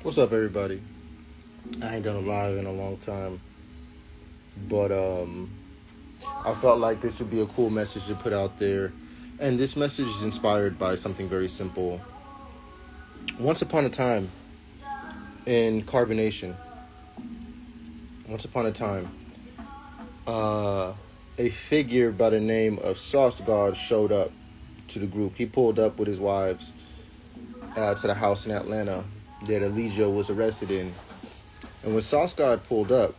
What's up, everybody? I ain't done a live in a long time, but I felt like this would be a cool message to put out there. And this message is inspired by something very simple. Once upon a time in carbonation, once upon a time, a figure by the name of SauceGod showed up to the group. He pulled up with his wives to the house in Atlanta that Eligio was arrested in. And when SauceGod pulled up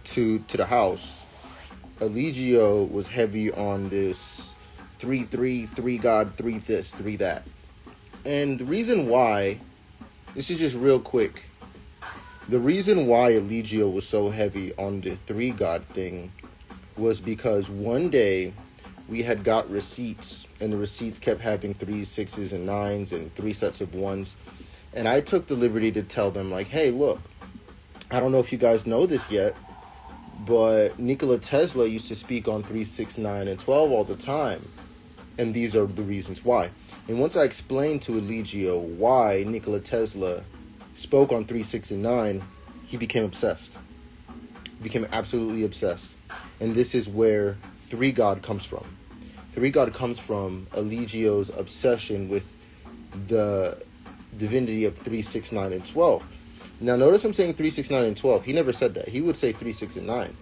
to the house, Eligio was heavy on this 3 God, 3 this, 3 that. And the reason why, this is just real quick, the reason why Eligio was so heavy on the 3 God thing was because one day we had got receipts, and the receipts kept having 3s, 6s, and 9s, and 3 sets of 1s. And I took the liberty to tell them, like, hey, look, I don't know if you guys know this yet, but Nikola Tesla used to speak on 3, 6, 9, and 12 all the time. And these are the reasons why. And once I explained to Eligio why Nikola Tesla spoke on 3, 6, and 9, he became obsessed. He became absolutely obsessed. And this is where 3 God comes from. 3 God comes from Eligio's obsession with the divinity of 3, 6, 9, and 12. Now, notice I'm saying 3, 6, 9, and 12. He never said that. He would say 3, 6, and 9.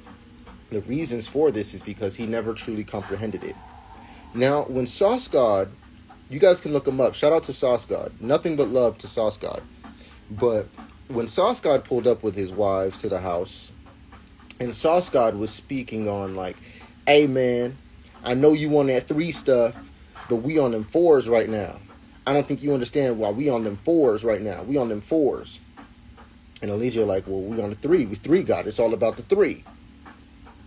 The reasons for this is because he never truly comprehended it. Now, when SauceGod, you guys can look him up. Shout out to SauceGod. Nothing but love to SauceGod. But when SauceGod pulled up with his wives to the house, and SauceGod was speaking on like, hey, man, I know you on that 3 stuff, but we on them 4s right now. I don't think you understand why we on them 4s right now. We on them 4s. And Eligio like, well, we on the 3. We 3 God. It's all about the 3.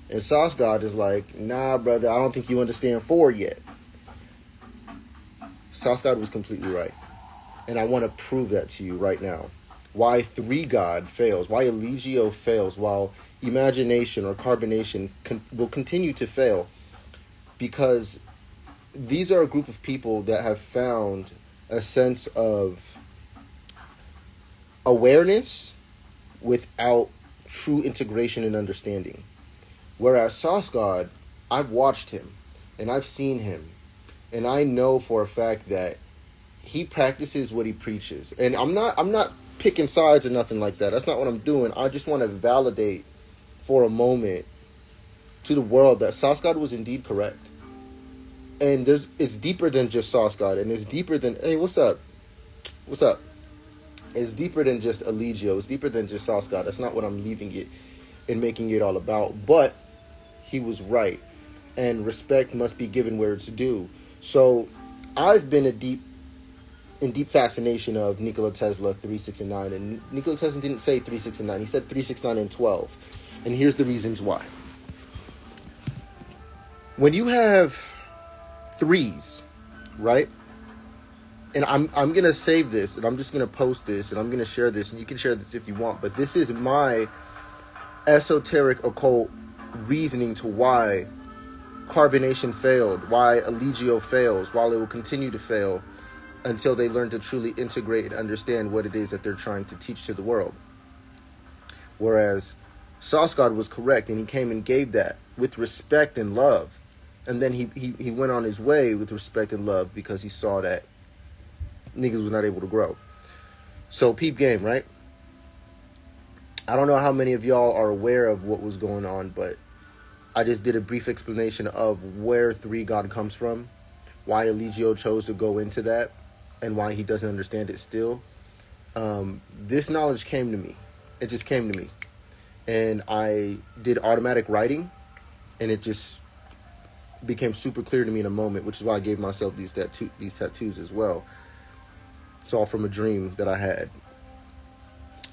And SauceGod is like, nah, brother, I don't think you understand 4 yet. SauceGod was completely right. And I want to prove that to you right now. Why 3 God fails, why Eligio fails, while imagination or carbonation will continue to fail. Because these are a group of people that have found a sense of awareness without true integration and understanding. Whereas SauceGod, I've watched him and I've seen him, and I know for a fact that he practices what he preaches. And I'm not picking sides or nothing like that. That's not what I'm doing. I just want to validate for a moment to the world that SauceGod was indeed correct. And it's deeper than just SauceGod, and it's deeper than, hey, what's up? What's up? It's deeper than just Eligio. It's deeper than just SauceGod. That's not what I'm leaving it and making it all about. But he was right, and respect must be given where it's due. So I've been in deep fascination of Nikola Tesla 3, 6, and 9. And Nikola Tesla didn't say 3, 6, and 9. He said 3, 6, 9, and 12. And here's the reasons why. When you have 3s, right? And I'm going to save this, and I'm just going to post this, and I'm going to share this, and you can share this if you want. But this is my esoteric occult reasoning to why carbonation failed, why Eligio fails, while it will continue to fail until they learn to truly integrate and understand what it is that they're trying to teach to the world. Whereas SauceGod was correct, and he came and gave that with respect and love. And then he went on his way with respect and love because he saw that niggas was not able to grow. So peep game, right? I don't know how many of y'all are aware of what was going on, but I just did a brief explanation of where 3 God comes from, why Eligio chose to go into that, and why he doesn't understand it still. This knowledge came to me. It just came to me. And I did automatic writing, and it just became super clear to me in a moment, which is why I gave myself these tattoos as well. It's all from a dream that I had.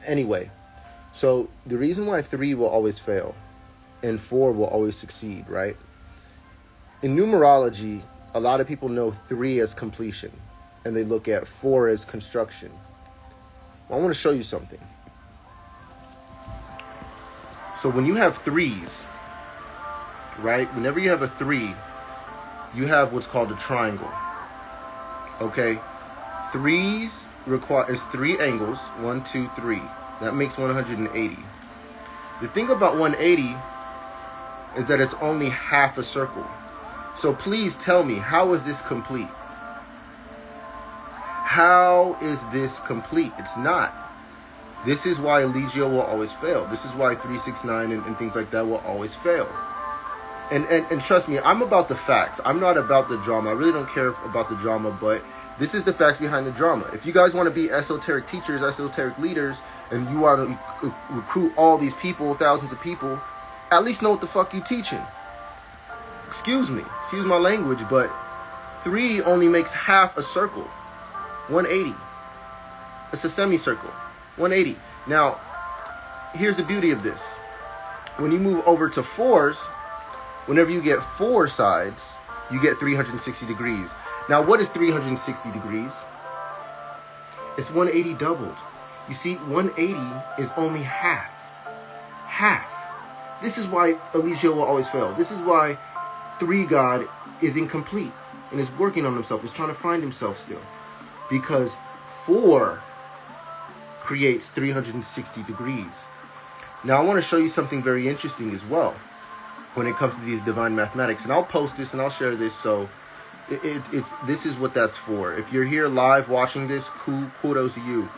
Anyway, so the reason why 3 will always fail and 4 will always succeed, right? In numerology, a lot of people know 3 as completion, and they look at 4 as construction. Well, I want to show you something. So when you have 3s, right? Whenever you have a 3, you have what's called a triangle. Okay? 3s requires 3 angles. 1, 2, 3. That makes 180. The thing about 180 is that it's only half a circle. So please tell me, how is this complete? How is this complete? It's not. This is why Legio will always fail. This is why 369 and things like that will always fail. And trust me, I'm about the facts. I'm not about the drama. I really don't care about the drama, but this is the facts behind the drama. If you guys want to be esoteric teachers, esoteric leaders, and you want to recruit all these people, thousands of people, at least know what the fuck you teaching. Excuse me. Excuse my language, but 3 only makes half a circle. 180. It's a semicircle. 180. Now, here's the beauty of this. When you move over to 4s, whenever you get 4 sides, you get 360 degrees. Now, what is 360 degrees? It's 180 doubled. You see, 180 is only half. Half. This is why Eligio will always fail. This is why 3God is incomplete and is working on himself, is trying to find himself still. Because 4 creates 360 degrees. Now, I want to show you something very interesting as well when it comes to these divine mathematics. And I'll post this and I'll share this, so this is what that's for. If you're here live watching this, cool, kudos to you.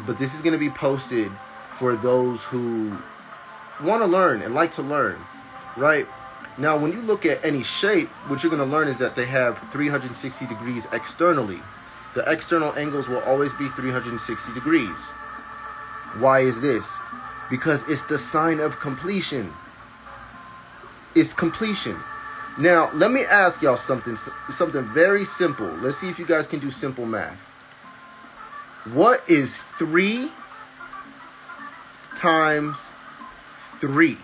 But this is going to be posted for those who want to learn and like to learn, right? Now, when you look at any shape, what you're going to learn is that they have 360 degrees externally. The external angles will always be 360 degrees. Why is this? Because it's the sign of completion. It's completion. Now, let me ask y'all something very simple. Let's see if you guys can do simple math. What is 3 times 3?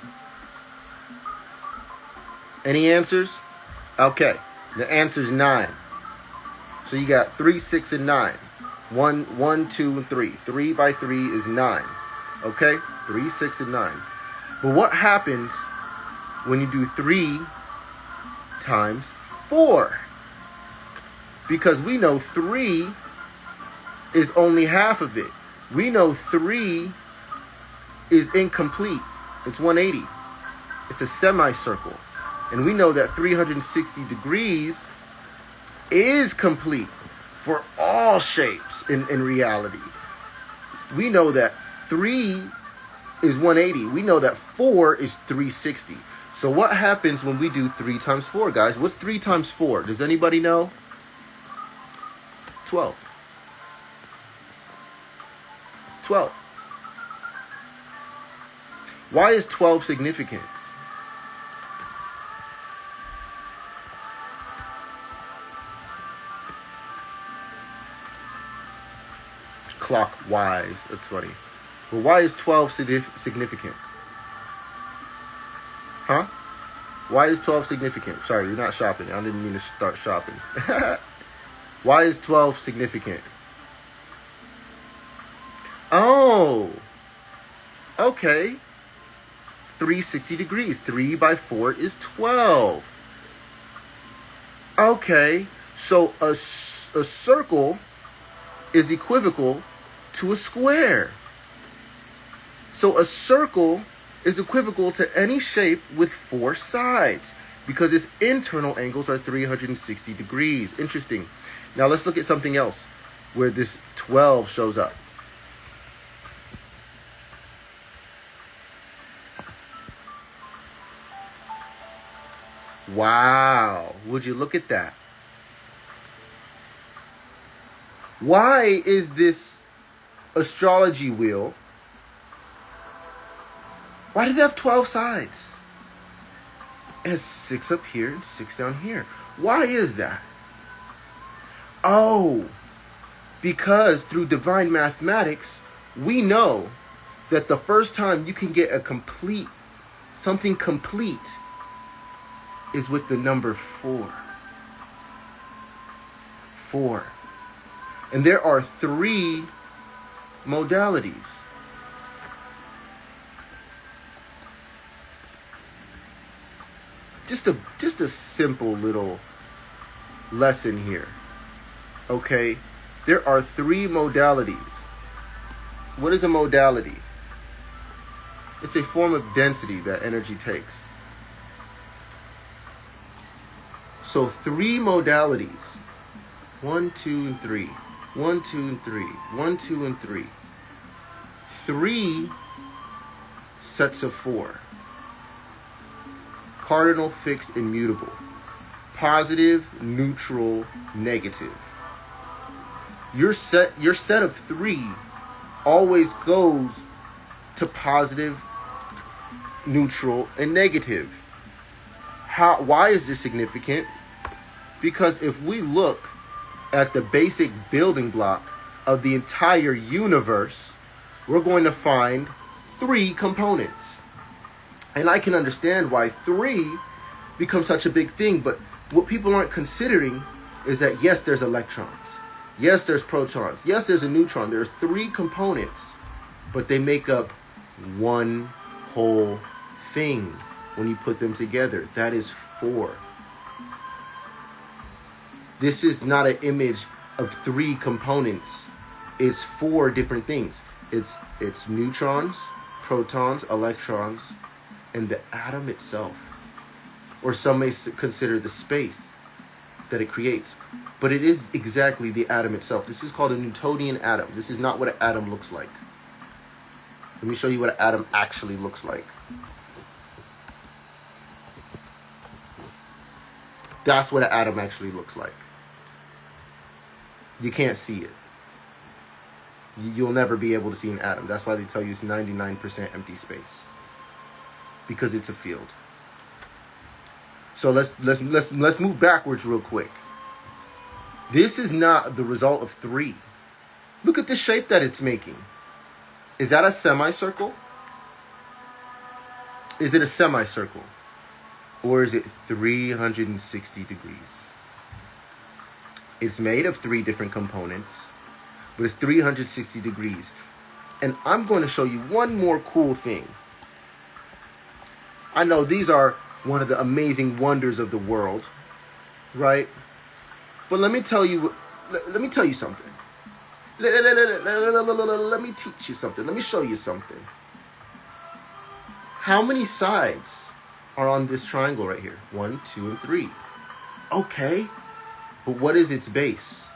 Any answers? Okay, the answer is 9. So you got 3, 6, and 9. 1, 2, and 3. 3 by 3 is 9. Okay? 3, 6, and 9. But what happens when you do 3 times 4? Because we know 3 is only half of it. We know 3 is incomplete. It's 180. It's a semicircle. And we know that 360 degrees is complete for all shapes in reality. We know that 3 is 180. We know that 4 is 360. So what happens when we do 3 times 4, guys? What's 3 times 4? Does anybody know? 12. 12. Why is 12 significant? Clockwise. That's funny. But why is 12 significant? Huh? Why is 12 significant? Sorry, you're not shopping. I didn't mean to start shopping. Why is 12 significant? Oh. Okay. 360 degrees. 3 by 4 is 12. Okay. So a circle is equivocal to a square. So a circle is equivocal to any shape with 4 sides because its internal angles are 360 degrees. Interesting. Now let's look at something else where this 12 shows up. Wow. Would you look at that? Why is this astrology wheel? Why does it have 12 sides? It has 6 up here and 6 down here. Why is that? Oh, because through divine mathematics, we know that the first time you can get something complete is with the number 4. 4. And there are 3 modalities. Just a simple little lesson here. Okay? There are three modalities. What is a modality? It's a form of density that energy takes. So three modalities. 1, 2, and 3. 1, 2, and 3. 1, 2, and 3. 3 sets of 4. Cardinal, fixed, immutable. Positive, neutral, negative. Your set of 3 always goes to positive, neutral, and negative. Why is this significant? Because if we look at the basic building block of the entire universe, we're going to find 3 components. And I can understand why 3 becomes such a big thing, but what people aren't considering is that yes, there's electrons. Yes, there's protons. Yes, there's a neutron. There's 3 components, but they make up one whole thing when you put them together. That is 4. This is not an image of 3 components. It's 4 different things. It's neutrons, protons, electrons, and the atom itself. Or some may consider the space that it creates. But it is exactly the atom itself. This is called a Newtonian atom. This is not what an atom looks like. Let me show you what an atom actually looks like. That's what an atom actually looks like. You can't see it. You'll never be able to see an atom. That's why they tell you it's 99% empty space. Because it's a field. So let's move backwards real quick. This is not the result of 3. Look at the shape that it's making. Is that a semicircle? Is it a semicircle? Or is it 360 degrees? It's made of 3 different components, but it's 360 degrees. And I'm going to show you one more cool thing. I know these are one of the amazing wonders of the world, right? But let me tell you something. Let me teach you something. Let me show you something. How many sides are on this triangle right here? 1, 2, and 3. Okay. But what is its base?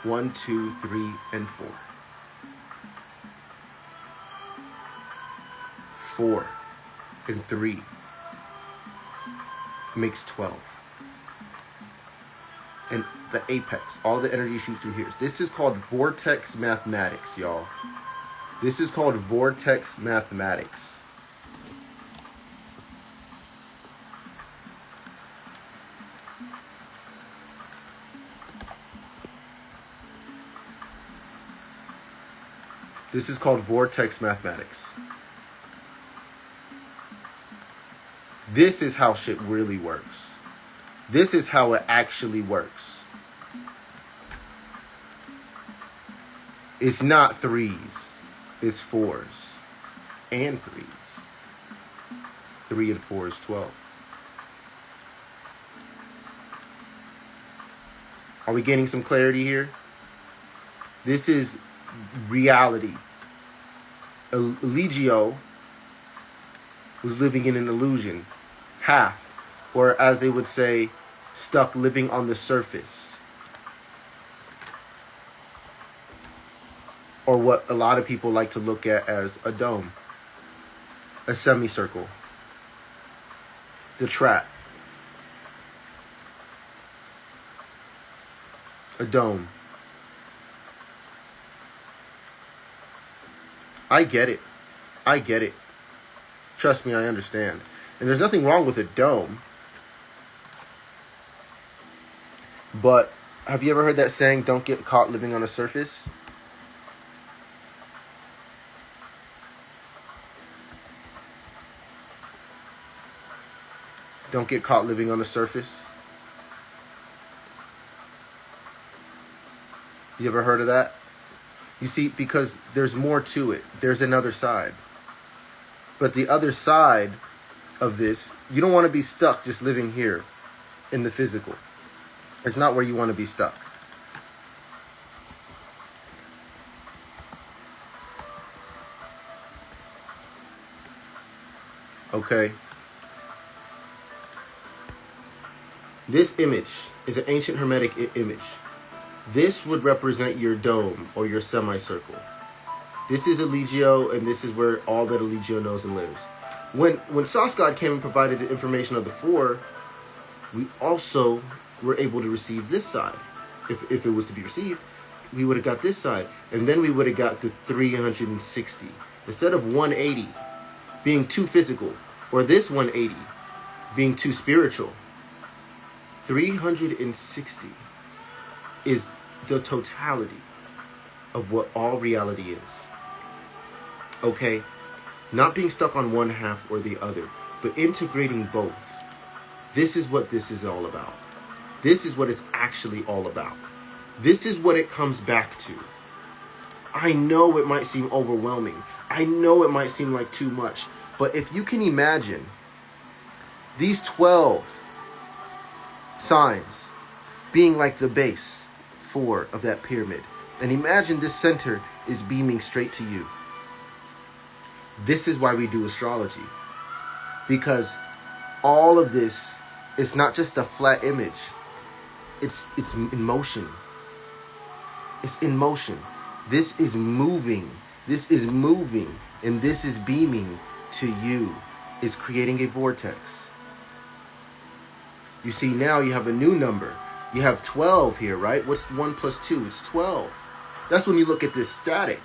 1, 2, 3, and 4. 4 and 3 makes 12. And the apex, all the energy shoots through here. This is called vortex mathematics, y'all. This is called vortex mathematics. This is called vortex mathematics. This is how shit really works. This is how it actually works. It's not 3s. It's 4s. And 3s. 3 and 4 is 12. Are we getting some clarity here? This is reality. Eligio was living in an illusion. Half. Or as they would say, stuck living on the surface. Or what a lot of people like to look at as a dome. A semicircle. The trap. A dome. I get it. I get it. Trust me, I understand. And there's nothing wrong with a dome. But have you ever heard that saying, don't get caught living on the surface? Don't get caught living on the surface. You ever heard of that? You see, because there's more to it. There's another side. But the other side of this, you don't want to be stuck just living here in the physical. It's not where you want to be stuck. Okay? This image is an ancient Hermetic image. This would represent your dome or your semicircle. This is Eligio, and this is where all that Eligio knows and lives. When SauceGod came and provided the information of the 4, we also were able to receive this side. If it was to be received, we would have got this side. And then we would have got the 360. Instead of 180 being too physical, or this 180 being too spiritual, 360 is the totality of what all reality is. Okay? Not being stuck on one half or the other, but integrating both. This is what this is all about. This is what it's actually all about. This is what it comes back to. I know it might seem overwhelming. I know it might seem like too much. But if you can imagine these 12 signs being like the base 4 of that pyramid, and imagine this center is beaming straight to you. This is why we do astrology. Because all of this is not just a flat image. It's in motion. It's in motion. This is moving. This is moving. And this is beaming to you. It's creating a vortex. You see, now you have a new number. You have 12 here, right? What's 1 plus 2? It's 12. That's when you look at this static.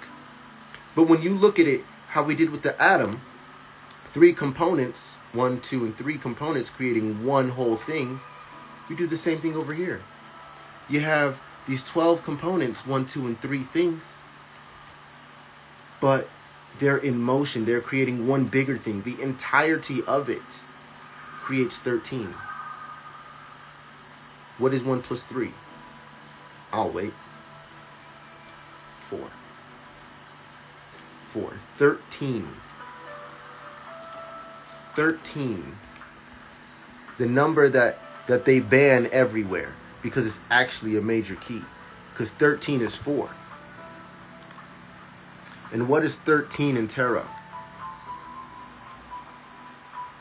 But when you look at it, how we did with the atom, 3 components, 1, 2, and 3 components creating one whole thing, you do the same thing over here. You have these 12 components, 1, 2, and 3 things, but they're in motion. They're creating one bigger thing. The entirety of it creates 13. What is 1 plus 3? I'll wait. 4. 4. 13. 13. The number that they ban everywhere because it's actually a major key. Because 13 is 4. And what is 13 in tarot?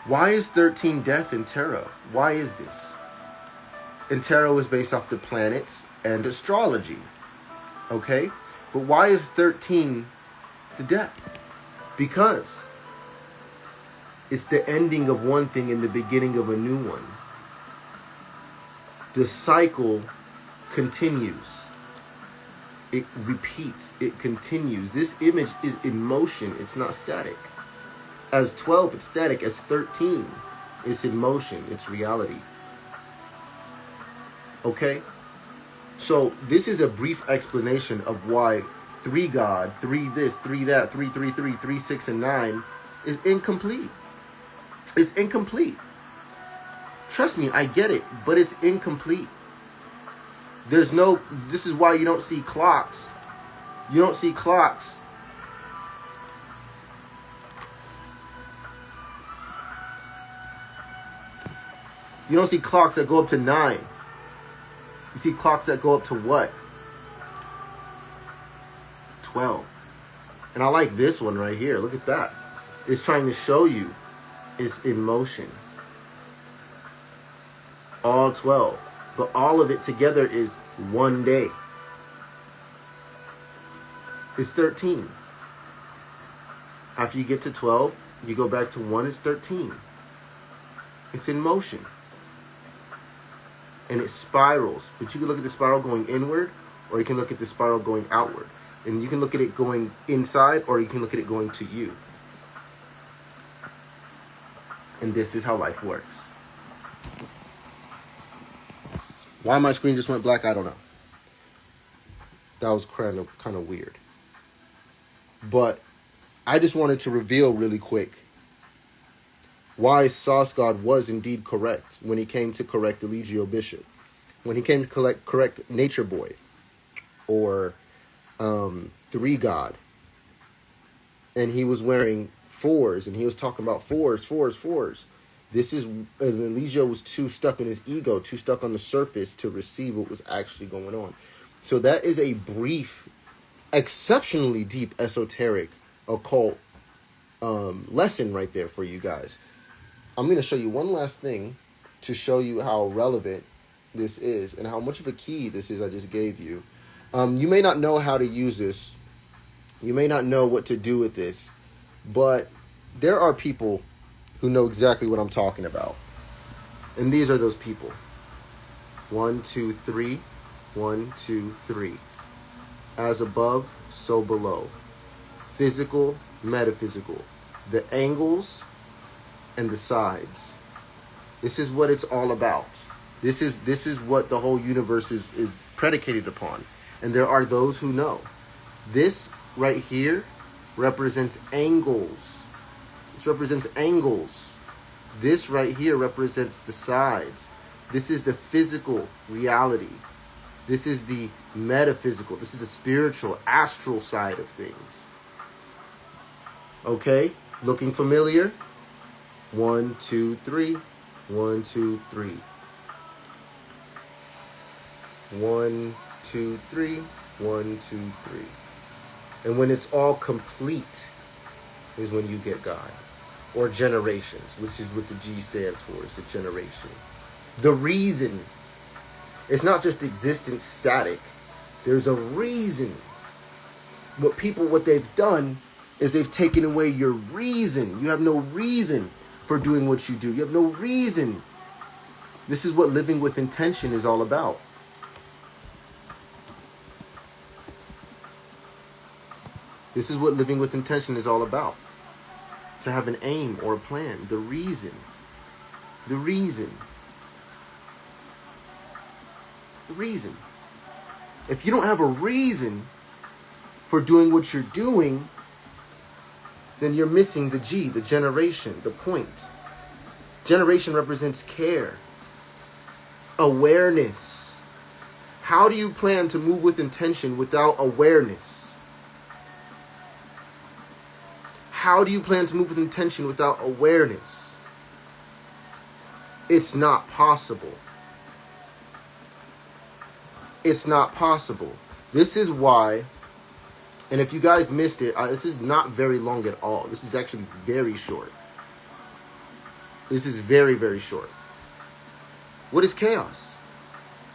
Why is 13 death in tarot? Why is this? And tarot is based off the planets and astrology. Okay? But why is 13 the death? Because it's the ending of one thing and the beginning of a new one. The cycle continues. It repeats. It continues. This image is in motion. It's not static. As 12, it's static. As 13, it's in motion. It's reality. Okay? So this is a brief explanation of why 3 God, 3 this, 3 that, 3, 3, 3, 3, 6, and 9 is incomplete. It's incomplete. Trust me, I get it, but it's incomplete. There's no, this is why you don't see clocks. You don't see clocks. You don't see clocks that go up to 9. You see clocks that go up to what? 12. And I like this one right here. Look at that. It's trying to show you it's in motion. All 12. But all of it together is one day. It's 13. After you get to 12, you go back to 1, it's 13. It's in motion. And it spirals. But you can look at the spiral going inward, or you can look at the spiral going outward. And you can look at it going inside, or you can look at it going to you. And this is how life works. Why my screen just went black, I don't know. That was kind of weird. But I just wanted to reveal really quick why SauceGod was indeed correct when he came to correct Eligio Bishop. When he came to correct Nature Boy. Or 3 God. And he was wearing 4s. And he was talking about 4s, 4s, 4s. This is, Eligio was too stuck in his ego, too stuck on the surface to receive what was actually going on. So that is a brief, exceptionally deep, esoteric, occult lesson right there for you guys. I'm going to show you one last thing to show you how relevant this is and how much of a key this is I just gave you. You may not know how to use this. You may not know what to do with this, but there are people who know exactly what I'm talking about. And these are those people. 1, 2, 3. 1, 2, 3. As above, so below. Physical, metaphysical. The angles and the sides. This is what it's all about. This is what the whole universe is predicated upon. And there are those who know. This right here represents angles. This represents angles. This right here represents the sides. This is the physical reality. This is the metaphysical. This is the spiritual, astral side of things. Okay? Looking familiar? 1, 2, 3. 1, 2, 3. 1, 2, 3. 1, 2, 3. And when it's all complete is when you get God. Or generations, which is what the G stands for. It's the generation. The reason. It's not just existence static. There's a reason. What they've done is they've taken away your reason. You have no reason for doing what you do. You have no reason. This is what living with intention is all about. This is what living with intention is all about. To have an aim or a plan. The reason. The reason. The reason. If you don't have a reason for doing what you're doing, then you're missing the G, the generation, the point. Generation represents care, awareness. How do you plan to move with intention without awareness? How do you plan to move with intention without awareness? It's not possible. It's not possible. This is why, and if you guys missed it, this is not very long at all. This is actually very short. This is very, very short. What is chaos?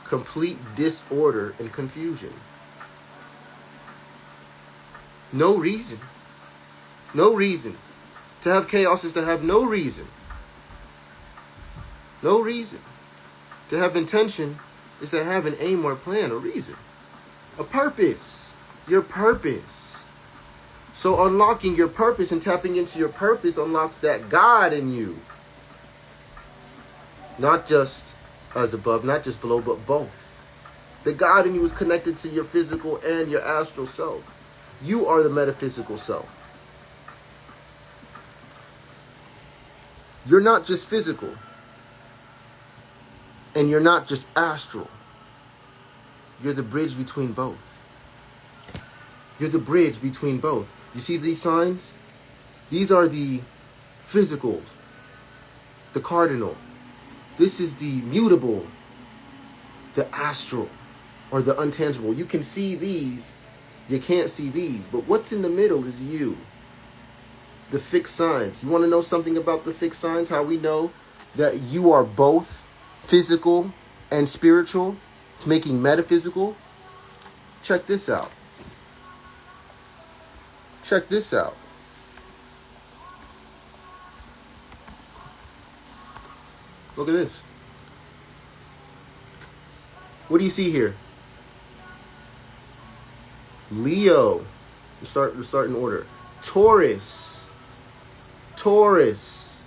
Complete disorder and confusion. No reason. No reason. To have chaos is to have no reason. No reason. To have intention is to have an aim or a plan, a reason. A purpose. Your purpose. So unlocking your purpose and tapping into your purpose unlocks that God in you. Not just as above, not just below, but both. The God in you is connected to your physical and your astral self. You are the metaphysical self. You're not just physical. And you're not just astral. You're the bridge between both. You're the bridge between both. You see these signs? These are the physical, the cardinal. This is the mutable, the astral, or the untangible. You can see these, you can't see these. But what's in the middle is you. The fixed signs. You want to know something about the fixed signs? How we know that you are both physical and spiritual, making metaphysical? Check this out. Check this out. Look at this. What do you see here? Leo. We'll start in order. Taurus. Taurus.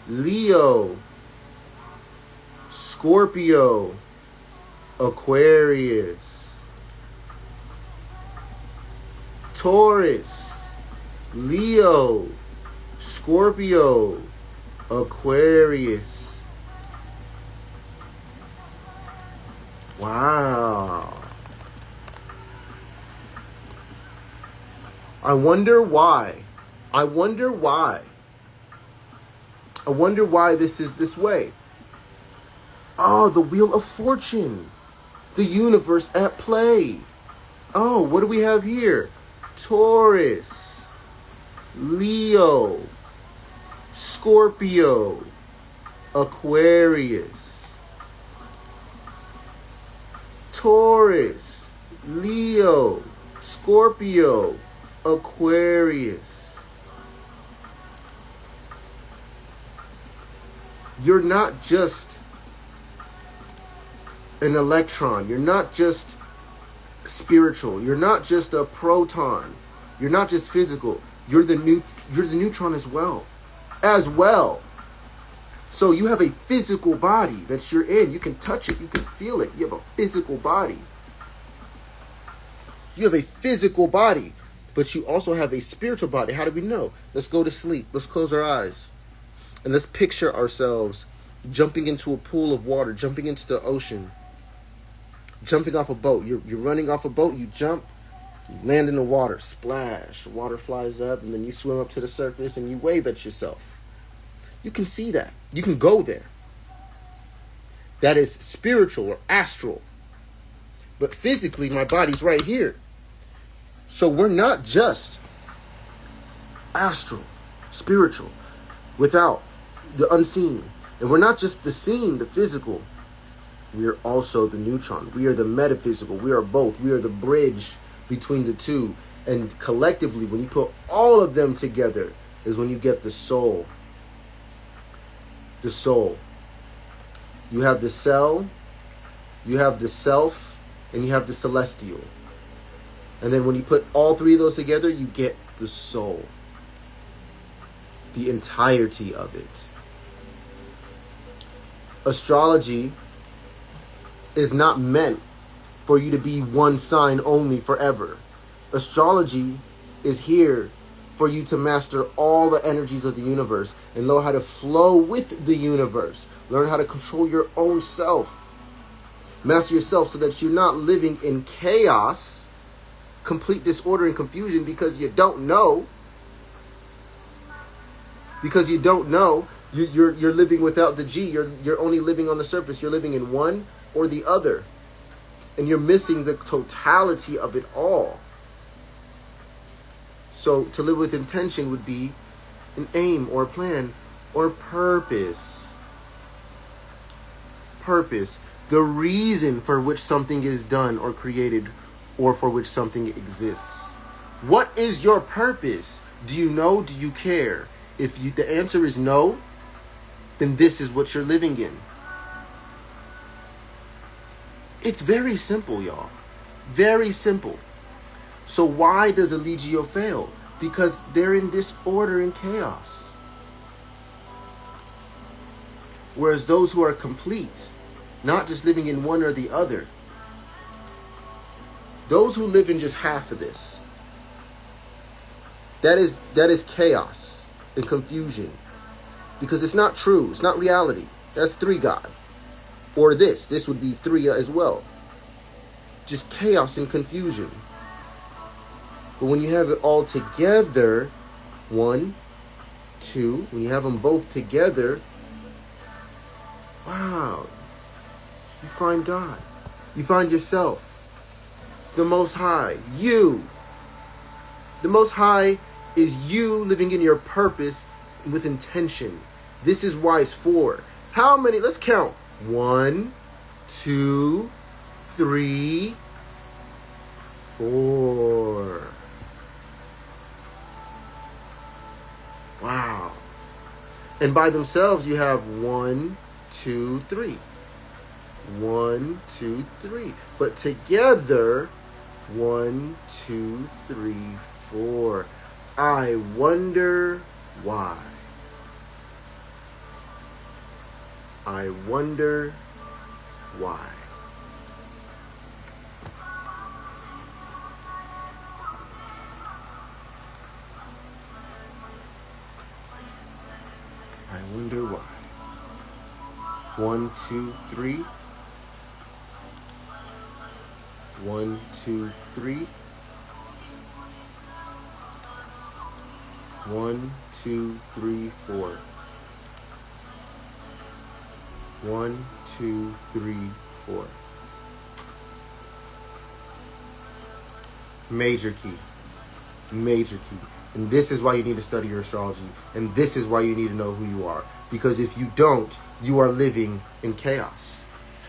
Leo. Scorpio. Aquarius. Taurus. Leo. Scorpio. Aquarius. Wow. I wonder why. I wonder why this is this way. Oh, the Wheel of Fortune. The universe at play. Oh, what do we have here? Taurus. Leo. Scorpio, Aquarius, Taurus, Leo, Scorpio, Aquarius. You're not just an electron. You're not just spiritual. You're not just a proton. You're not just physical. You're the neutron as well. So you have a physical body that you're in. You can touch it. You can feel it. You have a physical body. You have a physical body, but you also have a spiritual body. How do we know? Let's go to sleep. Let's close our eyes. And let's picture ourselves jumping into a pool of water, jumping into the ocean, jumping off a boat. You're running off a boat. You jump, you land in the water, splash. The water flies up, and then you swim up to the surface, and you wave at yourself. You can see that. You can go there. That is spiritual or astral. But physically, my body's right here. So we're not just astral, spiritual, without the unseen. And we're not just the seen, the physical. We are also the neutron. We are the metaphysical. We are both. We are the bridge between the two. And collectively, when you put all of them together, is when you get the soul. The soul. You have the cell, you have the self, and you have the celestial. And then when you put all three of those together, you get the soul. The entirety of it. Astrology is not meant for you to be one sign only forever. Astrology is here for you to master all the energies of the universe and know how to flow with the universe. Learn how to control your own self. Master yourself so that you're not living in chaos, complete disorder and confusion because you don't know. Because you don't know. You're living without the G. You're only living on the surface. You're living in one or the other. And you're missing the totality of it all. So to live with intention would be an aim or a plan or purpose. Purpose. The reason for which something is done or created or for which something exists. What is your purpose? Do you know? Do you care? If the answer is no, then this is what you're living in. It's very simple, y'all. Very simple. So why does Eligio fail? Because they're in disorder and chaos. Whereas those who are complete, not just living in one or the other, those who live in just half of this, that is chaos and confusion. Because it's not true. It's not reality. That's 3 God. Or this would be 3 as well. Just chaos and confusion. But when you have it all together, 1, 2, when you have them both together, wow, you find God. You find yourself. The Most High. You. The Most High is you living in your purpose with intention. This is why it's 4. How many? Let's count. 1, 2, 3, 4. Wow. And by themselves, you have 1, 2, 3. 1, 2, 3. But together, 1, 2, 3, 4. I wonder why. I wonder why. I wonder why. 1, 2, 3. 1, 2, 3. 1, 2, 3, 4. 1, 2, 3, 4. Major key. Major key. And this is why you need to study your astrology. And this is why you need to know who you are. Because if you don't, you are living in chaos.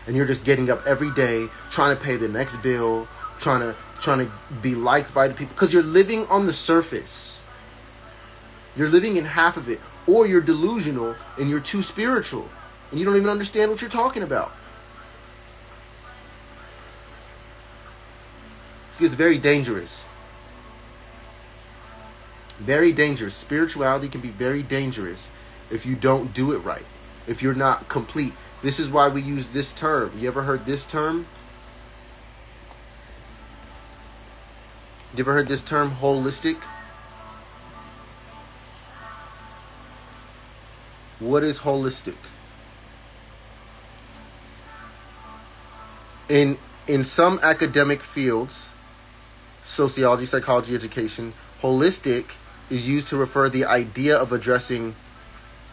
And you're just getting up every day, trying to pay the next bill, trying to be liked by the people. Because you're living on the surface. You're living in half of it. Or you're delusional and you're too spiritual. And you don't even understand what you're talking about. See, it's very dangerous. Very dangerous. Spirituality can be very dangerous if you don't do it right. If you're not complete. This is why we use this term. You ever heard this term? You ever heard this term, holistic? What is holistic? In some academic fields, sociology, psychology, education, holistic is used to refer the idea of addressing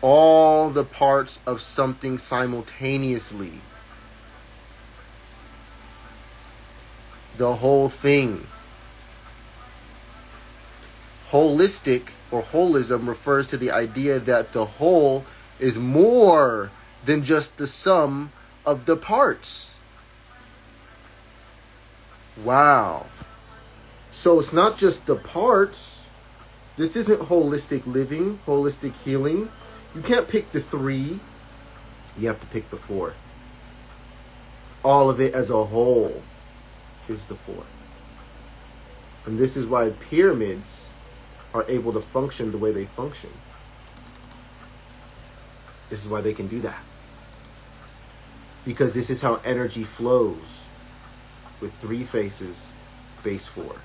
all the parts of something simultaneously. The whole thing. Holistic or holism refers to the idea that the whole is more than just the sum of the parts. Wow. So it's not just the parts. This isn't holistic living, holistic healing. You can't pick the 3. You have to pick the 4. All of it as a whole is the 4. And this is why pyramids are able to function the way they function. This is why they can do that. Because this is how energy flows. With 3 faces, base 4.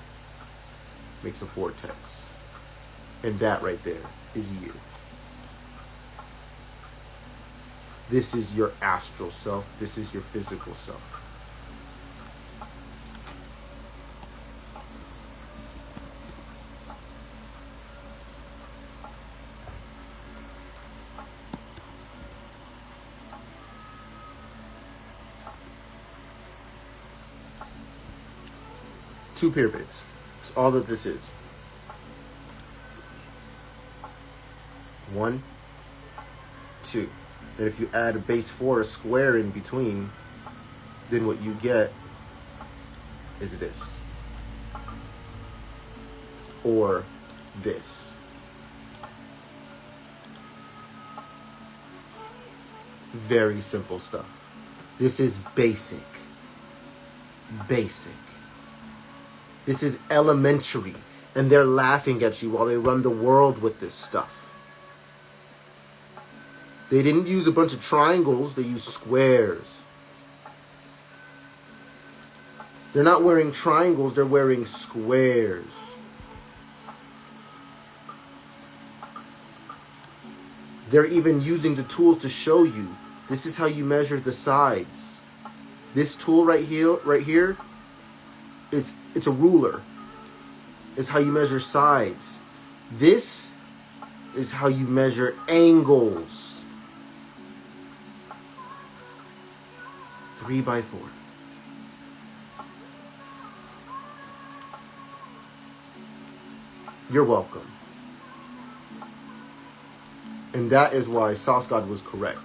Makes a vortex. And that right there is you. This is your astral self. This is your physical self. Two pyramids. That's all that this is. 1, 2. And if you add a base 4, a square in between, then what you get is this. Or this. Very simple stuff. This is basic. Basic. This is elementary. And they're laughing at you while they run the world with this stuff. They didn't use a bunch of triangles. They used squares. They're not wearing triangles. They're wearing squares. They're even using the tools to show you. This is how you measure the sides. This tool right here, it's a ruler. It's how you measure sides. This is how you measure angles. 3 by 4. You're welcome. And that is why SauceGod was correct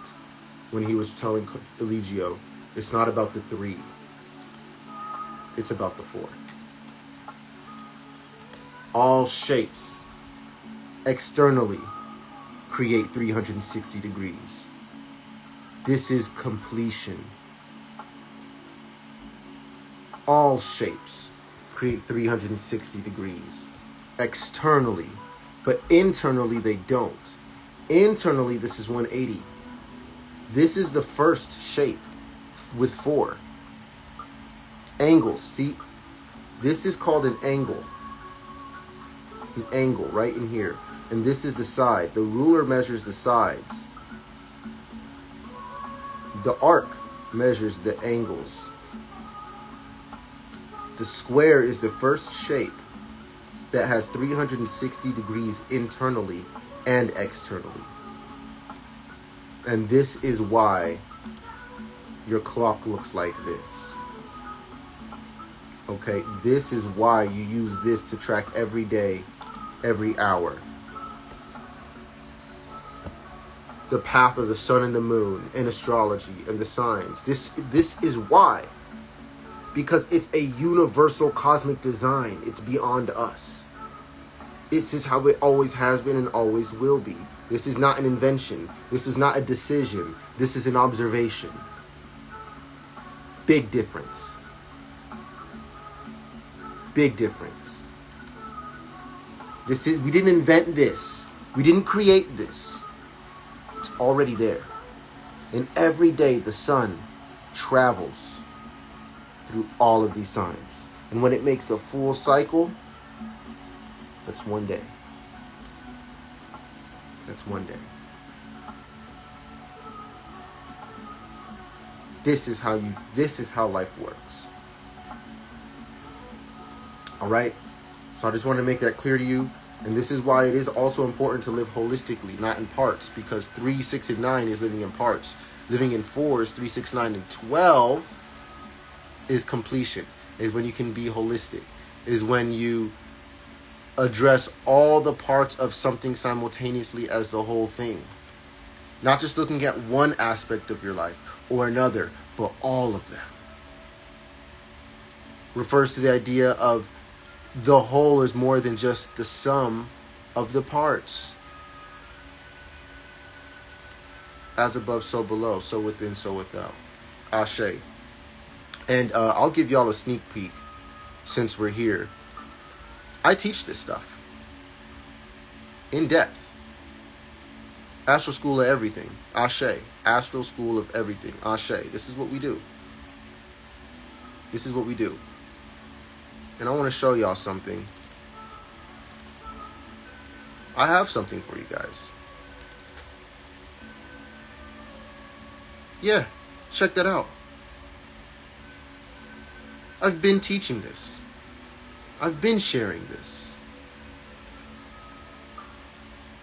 when he was telling Eligio, it's not about the 3. It's about the 4. All shapes externally create 360 degrees. This is completion. All shapes create 360 degrees externally, but internally they don't. Internally, this is 180. This is the first shape with 4 angles. See, this is called an angle. An angle right in here. And this is the side. The ruler measures the sides. The arc measures the angles. The square is the first shape that has 360 degrees internally and externally. And this is why your clock looks like this. Okay, this is why you use this to track every day every hour. The path of the sun and the moon in astrology and the signs. This is why. Because it's a universal cosmic design. It's beyond us. This is how it always has been and always will be. This is not an invention. This is not a decision. This is an observation. Big difference. Big difference. We didn't invent this. We didn't create this. It's already there. And every day the sun travels through all of these signs. And when it makes a full cycle, that's one day. That's one day. This is how life works. All right? So I just want to make that clear to you. And this is why it is also important to live holistically, not in parts, because 3, 6, and 9 is living in parts. Living in 4s, 3, 6, 9, and 12 is completion, is when you can be holistic, is when you address all the parts of something simultaneously as the whole thing. Not just looking at one aspect of your life or another, but all of them. Refers to the idea of the whole is more than just the sum of the parts. As above, so below, so within, so without. Ashe. And I'll give y'all a sneak peek since we're here. I teach this stuff in depth. Astral School of Everything. Ashe. Astral School of Everything. Ashe. This is what we do. This is what we do. And I want to show y'all something. I have something for you guys. Yeah, check that out. I've been teaching this. I've been sharing this.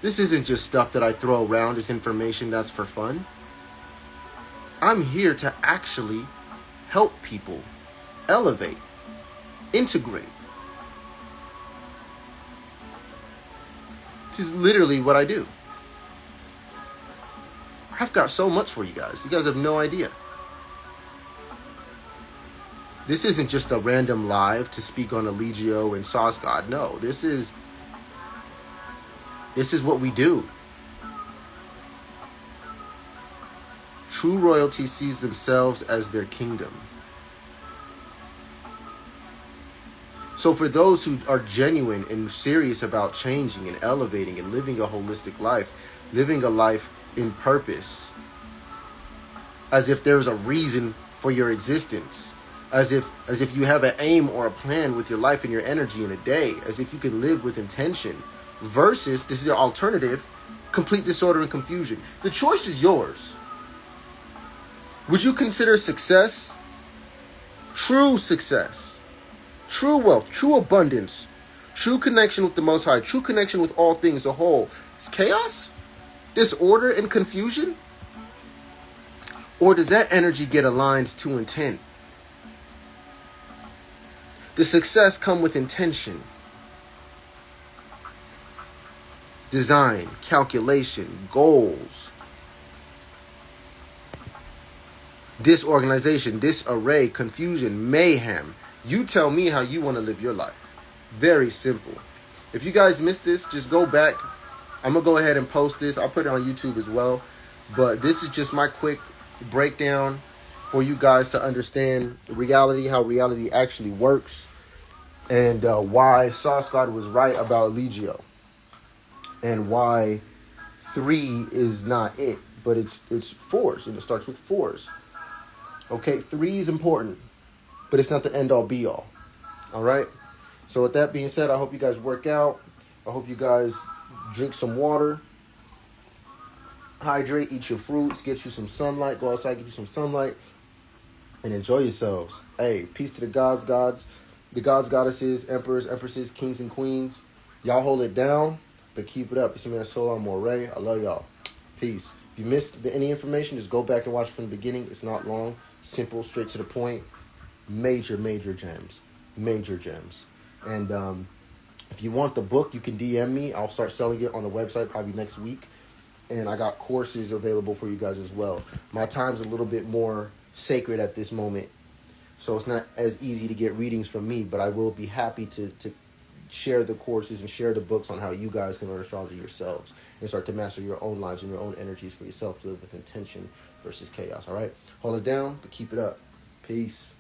This isn't just stuff that I throw around as information that's for fun. I'm here to actually help people elevate, integrate. This is literally what I do. I've got so much for you guys. You guys have no idea. This isn't just a random live to speak on Eligio and SauceGod. No, this is what we do. True royalty sees themselves as their kingdom. So for those who are genuine and serious about changing and elevating and living a holistic life, living a life in purpose, as if there's a reason for your existence, as if you have an aim or a plan with your life and your energy in a day, as if you can live with intention, versus, this is your alternative, complete disorder and confusion. The choice is yours. Would you consider success, true success, true wealth, true abundance, true connection with the Most High, true connection with all things, the whole, is chaos, disorder, and confusion? Or does that energy get aligned to intent? Does success come with intention, design, calculation, goals, disorganization, disarray, confusion, mayhem? You tell me how you want to live your life. Very simple. If you guys missed this, just go back. I'm going to go ahead and post this. I'll put it on YouTube as well. But this is just my quick breakdown for you guys to understand reality, how reality actually works, and why SauceGod was right about Eligio, and why 3 is not it, but it's 4s, and it starts with 4s. Okay, 3 is important, but it's not the end-all be-all. All right? So with that being said, I hope you guys work out. I hope you guys drink some water, hydrate, eat your fruits, get you some sunlight, go outside, get you some sunlight, and enjoy yourselves. Hey, peace to the gods, the gods, goddesses, emperors, empresses, kings, and queens. Y'all hold it down, but keep it up. It's your man Soular IG. I love y'all. Peace. If you missed any information, just go back and watch from the beginning. It's not long, simple, straight to the point. Major gems. Major gems. And If you want the book, you can DM me. I'll start selling it on the website probably next week. And I got courses available for you guys as well. My time's a little bit more sacred at this moment, so it's not as easy to get readings from me, but I will be happy to share the courses and share the books on how you guys can learn astrology yourselves and start to master your own lives and your own energies for yourself to live with intention versus chaos, all right? Hold it down, but keep it up. Peace.